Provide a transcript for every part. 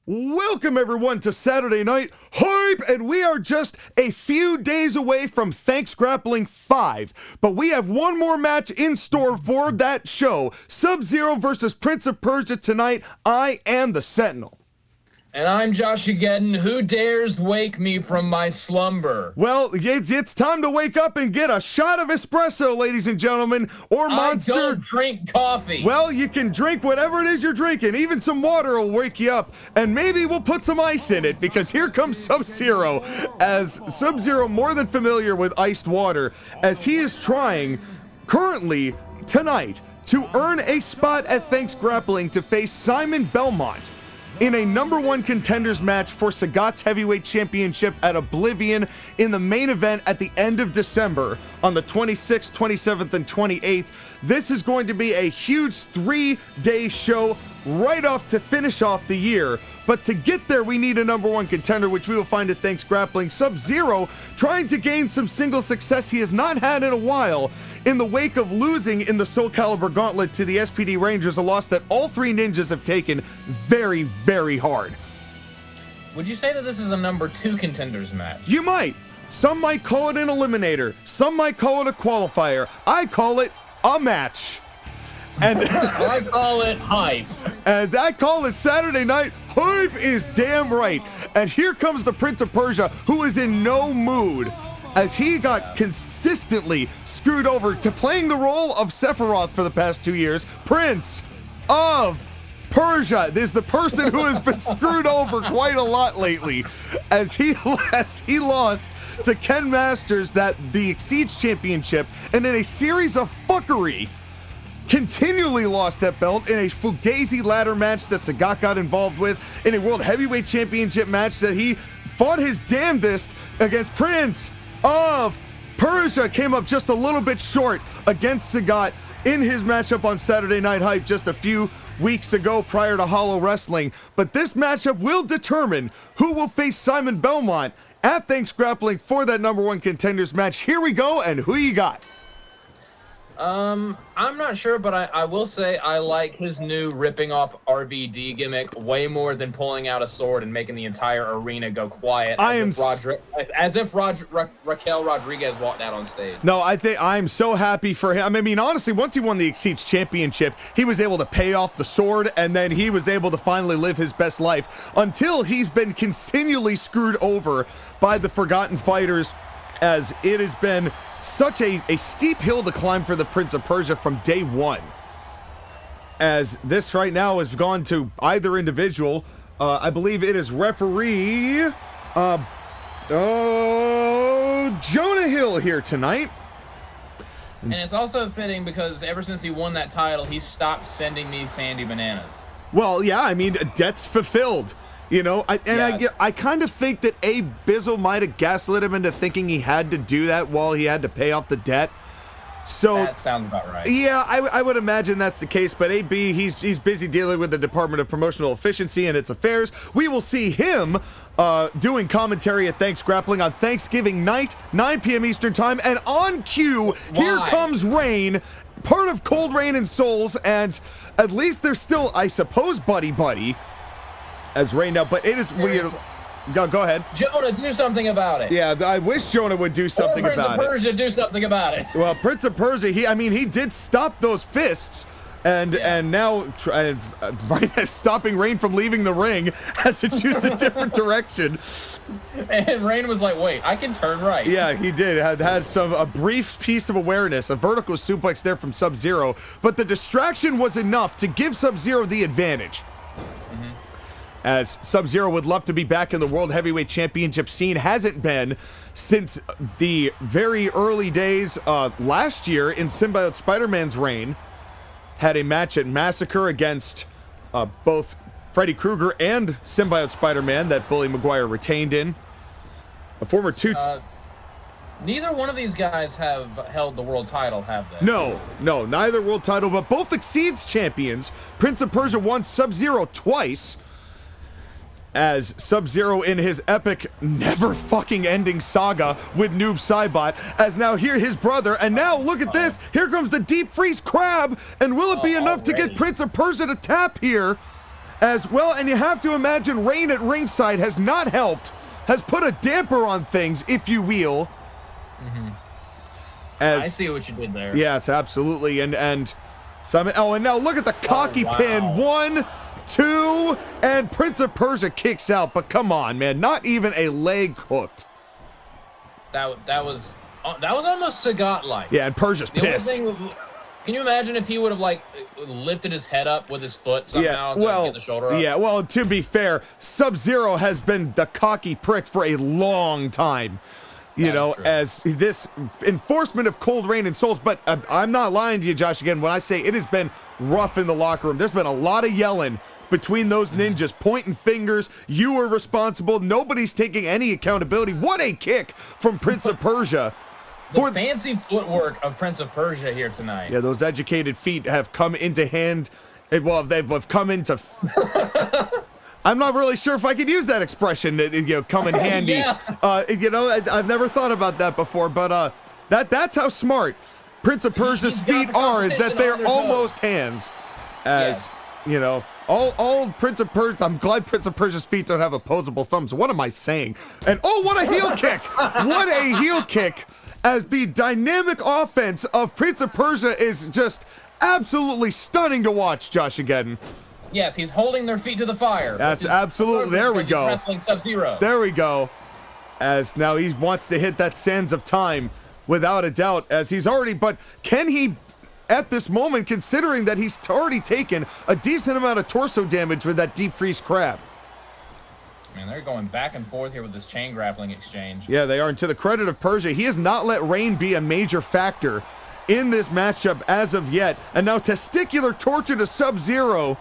Welcome everyone to Saturday Night Hype, and we are just a few days away from ThanksGrappling V, but we have one more match in store for that show. Sub-Zero versus Prince of Persia tonight. I am the Sentinel. And I'm JOSHAGEDDON. Who dares wake me from my slumber? Well, it's time to wake up and get a shot of espresso, ladies and gentlemen, or Monster. I don't drink coffee. Well, you can drink whatever it is you're drinking. Even some water will wake you up, and maybe we'll put some ice in it, because here comes Sub-Zero, as Sub-Zero more than familiar with iced water, as he is trying, currently, tonight, to earn a spot at ThanksGrappling to face Simon Belmont in a #1 contenders match for Sagat's heavyweight championship at Oblivion in the main event at the end of December on the 26th, 27th, and 28th. This is going to be a huge 3-day show right off to finish off the year. But to get there, we need a #1 contender, which we will find at ThanksGrappling. Sub-Zero trying to gain some single success he has not had in a while in the wake of losing in the Soul Calibur Gauntlet to the SPD Rangers, a loss that all three ninjas have taken very, very hard. Would you say that this is a #2 contenders match? You might. Some might call it an eliminator. Some might call it a qualifier. I call it a match. And I call it hype. And I call it Saturday Night Hype is damn right. And here comes the Prince of Persia, who is in no mood, as he got consistently screwed over to playing the role of Sephiroth for the past 2 years. Prince of Persia is the person who has been screwed over quite a lot lately, as he lost to Ken Masters the Exceeds Championship, and in a series of fuckery, continually lost that belt in a Fugazi ladder match that Sagat got involved with, in a World Heavyweight Championship match that he fought his damnedest against Prince of Persia, came up just a little bit short against Sagat in his matchup on Saturday Night Hype just a few weeks ago prior to Hollow Wrestling. But this matchup will determine who will face Simon Belmont at ThanksGrappling for that #1 contenders match. Here we go, and who you got? I'm not sure, but I will say I like his new ripping off RVD gimmick way more than pulling out a sword and making the entire arena go quiet. As if Raquel Rodriguez walked out on stage. No, I'm so happy for him. I mean, honestly, once he won the Exceeds Championship, he was able to pay off the sword, and then he was able to finally live his best life, until he's been continually screwed over by the Forgotten Fighters, as it has been such a steep hill to climb for the Prince of Persia from day one. As this right now has gone to either individual. I believe it is referee Jonah Hill here tonight. And it's also fitting because ever since he won that title, he stopped sending me Sandy Bananas. Well, yeah, I mean, debt's fulfilled. You know, I kind of think that Abizzle might have gaslit him into thinking he had to do that while he had to pay off the debt. So that sounds about right. Yeah, I would imagine that's the case. But AB, he's busy dealing with the Department of Promotional Efficiency and its affairs. We will see him doing commentary at ThanksGrappling on Thanksgiving night, 9 p.m. Eastern Time, and on cue, here comes Rain, part of Cold Rain and Souls, and at least they're still, I suppose, buddy. As Rain now, but it is weird. Go ahead. Jonah, do something about it. Yeah, I wish Jonah would do something about it. Prince of Persia, do something about it. Well, Prince of Persia, he did stop those fists, and now stopping Rain from leaving the ring, had to choose a different direction. And Rain was like, "Wait, I can turn right." Yeah, he did. Had a brief piece of awareness, a vertical suplex there from Sub-Zero, but the distraction was enough to give Sub-Zero the advantage. As Sub-Zero would love to be back in the World Heavyweight Championship scene, hasn't been since the very early days last year in Symbiote Spider-Man's reign. Had a match at Massacre against both Freddy Krueger and Symbiote Spider-Man that Bully Maguire retained in. A former neither one of these guys have held the world title, have they? No, neither world title, but both Exceeds champions. Prince of Persia won, Sub-Zero twice. as Sub-Zero in his epic, never fucking ending saga with Noob Saibot, as now here his brother, and now look at this, here comes the deep freeze crab, and will it be enough to get Prince of Persia to tap here? As well, and you have to imagine Rain at ringside has not helped, has put a damper on things, if you will. I see what you did there. Yeah, it's absolutely, and Simon, and now look at the cocky pin, 1, 2, and Prince of Persia kicks out, but come on, man, not even a leg hooked. That was almost Sagat-like. Yeah, and Persia's pissed. Can you imagine if he would have like lifted his head up with his foot somehow to get the shoulder up? Yeah, well, to be fair, Sub-Zero has been the cocky prick for a long time. You know, as this enforcement of Cold Rain and Souls, but I'm not lying to you, Josh, again, when I say it has been rough in the locker room. There's been a lot of yelling between those ninjas, pointing fingers. You were responsible. Nobody's taking any accountability. What a kick from Prince of Persia. The fancy footwork of Prince of Persia here tonight. Yeah, those educated feet have come into hand. Well, they've come into... I'm not really sure if I could use that expression, come in handy. Yeah. I've never thought about that before, but that's how smart Prince of Persia's feet are, is that they're almost hands. As, all Prince of Persia, I'm glad Prince of Persia's feet don't have opposable thumbs. What am I saying? And, what a heel kick! What a heel kick! As the dynamic offense of Prince of Persia is just absolutely stunning to watch, JOSHAGEDDON. Yes, he's holding their feet to the fire. That's absolutely, there we go. Wrestling Sub-Zero. There we go. As now he wants to hit that Sands of Time, without a doubt, as he's already, but can he, at this moment, considering that he's already taken a decent amount of torso damage with that deep freeze crab? Man, they're going back and forth here with this chain grappling exchange. Yeah, they are, and to the credit of Persia, he has not let Rain be a major factor in this matchup as of yet, and now testicular torture to Sub-Zero.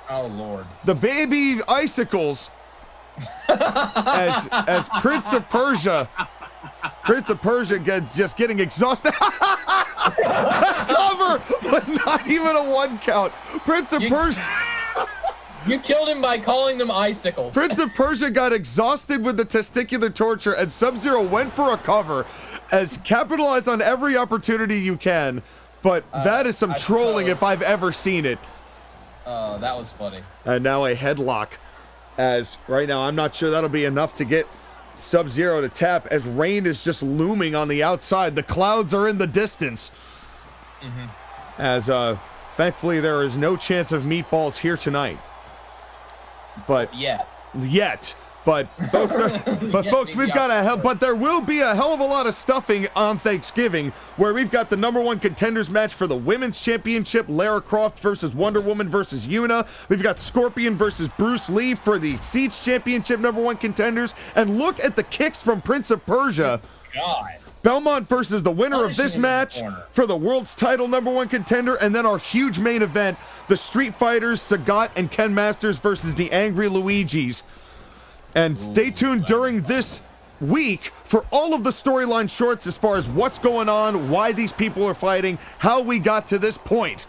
Oh, Lord. The baby icicles as Prince of Persia gets just getting exhausted. Cover, but not even a 1 count. Prince of Persia. You killed him by calling them icicles. Prince of Persia got exhausted with the testicular torture, and Sub-Zero went for a cover, as capitalize on every opportunity you can. But that is some trolling if I've ever seen it. Oh, that was funny. And now a headlock, as right now I'm not sure that'll be enough to get Sub-Zero to tap, as Rain is just looming on the outside. The clouds are in the distance. As thankfully there is no chance of meatballs here tonight. But yet. But folks, we've got but there will be a hell of a lot of stuffing on Thanksgiving, where we've got the #1 contenders match for the women's championship, Lara Croft versus Wonder Woman versus Yuna. We've got Scorpion versus Bruce Lee for the Siege championship #1 contenders, and look at the kicks from Prince of Persia. God. Belmont versus the winner of this match for the world's title #1 contender, and then our huge main event, the Street Fighters, Sagat and Ken Masters versus the Angry Luigis. And stay tuned during this week for all of the storyline shorts as far as what's going on, why these people are fighting, how we got to this point.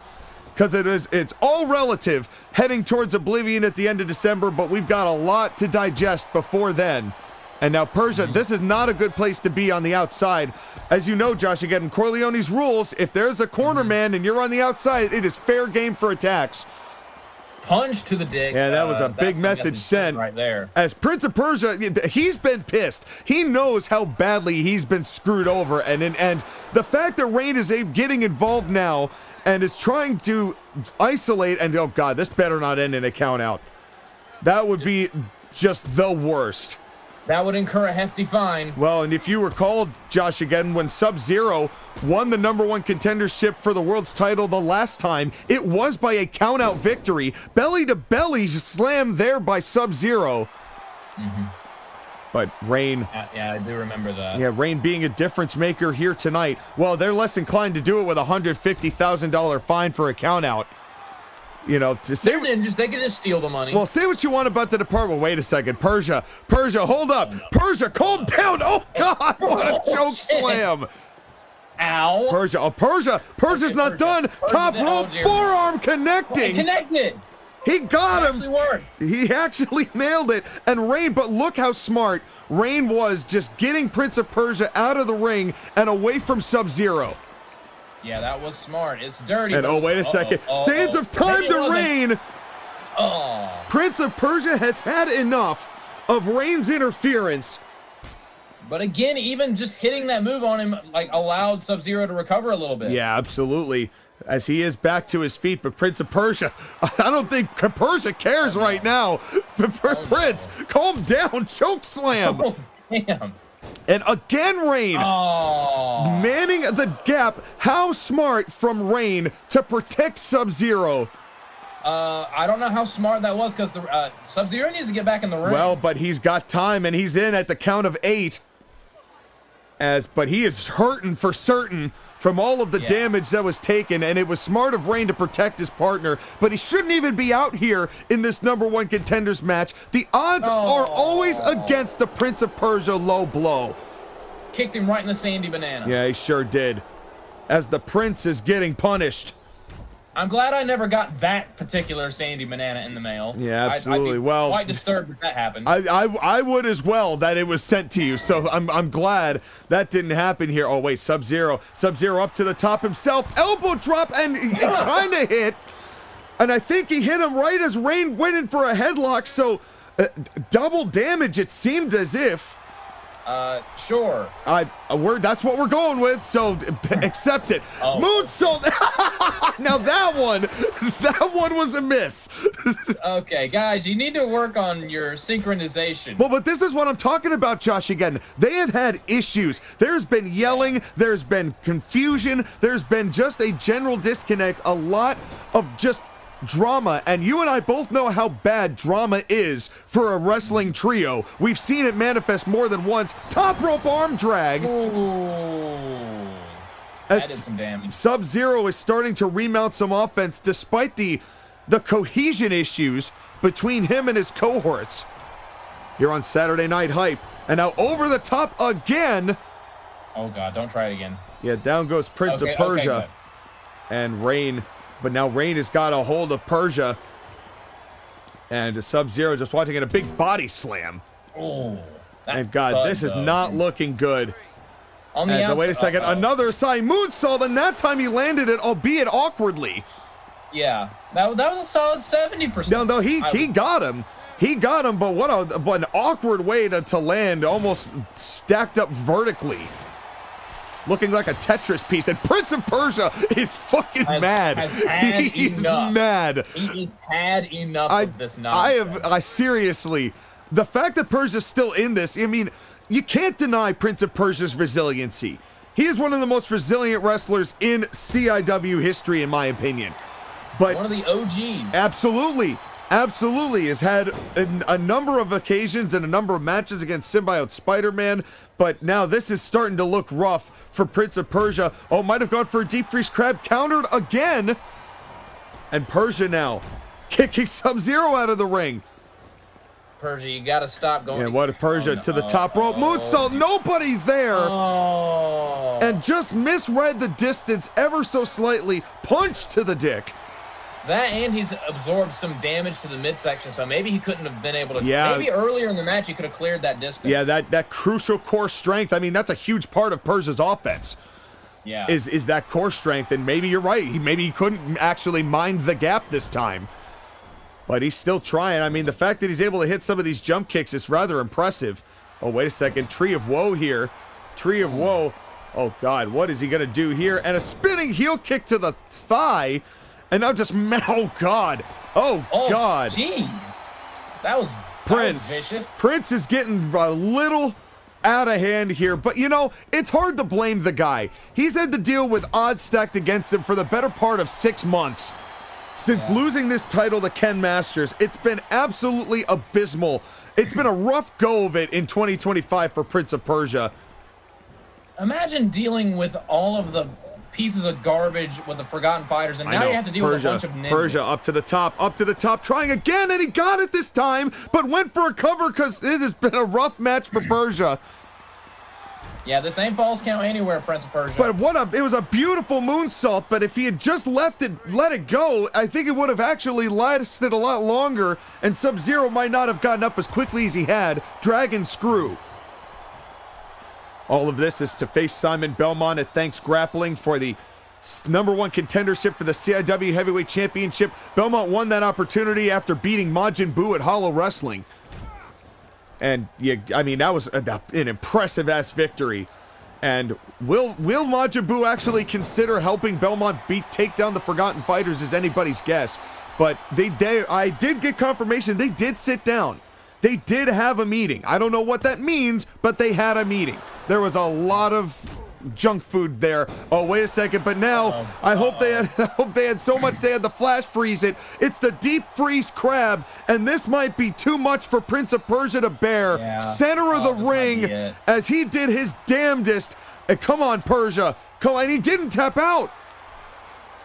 Because it's all relative, heading towards Oblivion at the end of December, but we've got a lot to digest before then. And now Persia, this is not a good place to be on the outside. As you know, Josh, again, in Corleone's rules, if there's a corner man and you're on the outside, it is fair game for attacks. Punch to the dick. Yeah, that was a big message sent right there. As Prince of Persia, he's been pissed. He knows how badly he's been screwed over, and the fact that Rain is getting involved now and is trying to isolate, and oh god, this better not end in a count out. That would be just the worst. That would incur a hefty fine. Well, and if you recall, Josh, again, when Sub-Zero won the #1 contendership for the world's title the last time, it was by a count-out victory. Belly-to-belly slam there by Sub-Zero. But Rain... Yeah, I do remember that. Yeah, Rain being a difference maker here tonight. Well, they're less inclined to do it with a $150,000 fine for a count-out. You know, to say they're ninjas, they can just steal the money. Well, say what you want about the department. Wait a second. Persia, hold up. Persia, calm down. Oh, God, what a choke slam. Ow. Persia's not done. Top rope, forearm connecting. Connected. He got him. Actually worked. He actually nailed it. And Rain, but look how smart Rain was just getting Prince of Persia out of the ring and away from Sub-Zero. Yeah, that was smart. It's dirty. And oh, wait a second. Sands of time to Rain. Oh. Prince of Persia has had enough of Rain's interference. But again, even just hitting that move on him like allowed Sub-Zero to recover a little bit. Yeah, absolutely. As he is back to his feet, but Prince of Persia, I don't think Persia cares right now. Prince, calm down, choke slam. Oh, damn. And again, Rain, manning the gap. How smart from Rain to protect Sub-Zero. I don't know how smart that was because the Sub-Zero needs to get back in the ring. Well, but he's got time, and he's in at the count of 8. But he is hurting for certain from all of the damage that was taken, and it was smart of Rain to protect his partner, but he shouldn't even be out here in this #1 contenders match. The odds are always against the Prince of Persia low blow. Kicked him right in the sandy banana. Yeah, he sure did. As the Prince is getting punished. I'm glad I never got that particular sandy banana in the mail. Yeah, absolutely. I'd be well, quite disturbed if that happened. I would as well that it was sent to you. So I'm glad that didn't happen here. Oh wait, Sub-Zero up to the top himself, elbow drop, and he kind of hit. And I think he hit him right as Rain went in for a headlock. So double damage. It seemed as if. Sure. That's what we're going with, so accept it. Moonsault. Now that one was a miss. Okay, guys, you need to work on your synchronization. Well, but this is what I'm talking about, Josh, again. They have had issues. There's been yelling, there's been confusion, there's been just a general disconnect, a lot of just drama, and you and I both know how bad drama is for a wrestling trio. We've seen it manifest more than once. Top rope arm drag. Ooh. That did some damage. Sub-Zero is starting to remount some offense despite the cohesion issues between him and his cohorts. Here on Saturday Night Hype. And now over the top again. Oh god, don't try it again. Yeah, down goes Prince of Persia. And Rain. But now Rain has got a hold of Persia. And Sub-Zero just watching it, a big body slam. Oh. And God, this is not looking good. On the outside, wait a second, another side moonsault, and that time he landed it, albeit awkwardly. Yeah, that was a solid 70%. No, he got him. He got him, but what an awkward way to land, almost stacked up vertically. Looking like a Tetris piece, and Prince of Persia is fucking mad. He's mad. He has had enough of this nonsense. I seriously, the fact that Persia's still in this, I mean, you can't deny Prince of Persia's resiliency. He is one of the most resilient wrestlers in CIW history, in my opinion. But one of the OGs. Absolutely. Has had a number of occasions and a number of matches against Symbiote Spider-Man, but now this is starting to look rough for Prince of Persia. Oh, might have gone for a deep freeze crab, countered again. And Persia now kicking Sub-Zero out of the ring. Persia, you gotta stop going. And what a Persia to the top rope moonsault, nobody there. And just misread the distance ever so slightly, punch to the dick. That and he's absorbed some damage to the midsection, so maybe he couldn't have been able to. Yeah. Maybe earlier in the match he could have cleared that distance. Yeah, that crucial core strength. I mean, that's a huge part of Persia's offense. Yeah. Is that core strength, and maybe you're right. Maybe he couldn't actually mind the gap this time. But he's still trying. I mean, the fact that he's able to hit some of these jump kicks is rather impressive. Oh, wait a second. Tree of Woe here. Tree of Woe. Oh, God. What is he going to do here? And a spinning heel kick to the thigh. And now just, oh, God. Oh, God. Jeez. That was vicious. Prince is getting a little out of hand here. But, you know, it's hard to blame the guy. He's had to deal with odds stacked against him for the better part of 6 months. Since losing this title to Ken Masters, it's been absolutely abysmal. It's been a rough go of it in 2025 for Prince of Persia. Imagine dealing with all of the pieces of garbage with the Forgotten Fighters, and now you have to deal with a bunch of ninjas. Persia up to the top, trying again, and he got it this time, but went for a cover because it has been a rough match for Persia. Yeah, this ain't falls count anywhere, Prince of Persia. But it was a beautiful moonsault, but if he had just let it go, I think it would have actually lasted a lot longer, and Sub-Zero might not have gotten up as quickly as he had. Dragon Screw. All of this is to face Simon Belmont at ThanksGrappling for the #1 contendership for the CIW Heavyweight Championship. Belmont won that opportunity after beating Majin Buu at Hollow Wrestling. And yeah, I mean, that was an impressive-ass victory. And will Majin Buu actually consider helping Belmont take down the Forgotten Fighters is anybody's guess. But I did get confirmation they did sit down. They did have a meeting. I don't know what that means, but they had a meeting. There was a lot of junk food there. Oh, wait a second, but now I hope they had so much they had to flash freeze it. It's the deep freeze crab, and this might be too much for Prince of Persia to bear. Yeah. Center of the ring as he did his damnedest. And come on, Persia. Come on, he didn't tap out.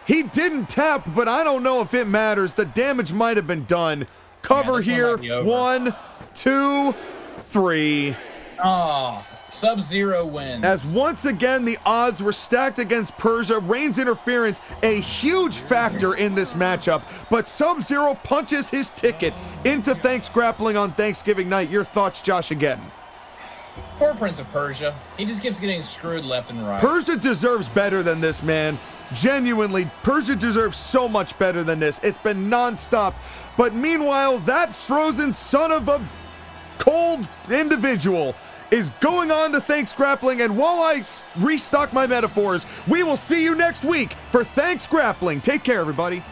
He didn't tap, but I don't know if it matters. The damage might have been done. Cover here. 1, 2, 3. Oh. Sub-Zero wins. As once again, the odds were stacked against Persia. Rain's interference, a huge factor in this matchup, but Sub-Zero punches his ticket into ThanksGrappling on Thanksgiving night. Your thoughts, JOSHAGEDDON? Poor Prince of Persia. He just keeps getting screwed left and right. Persia deserves better than this, man. Genuinely, Persia deserves so much better than this. It's been nonstop. But meanwhile, that frozen son of a cold individual is going on to ThanksGrappling, and while I restock my metaphors, we will see you next week for ThanksGrappling. Take care, everybody.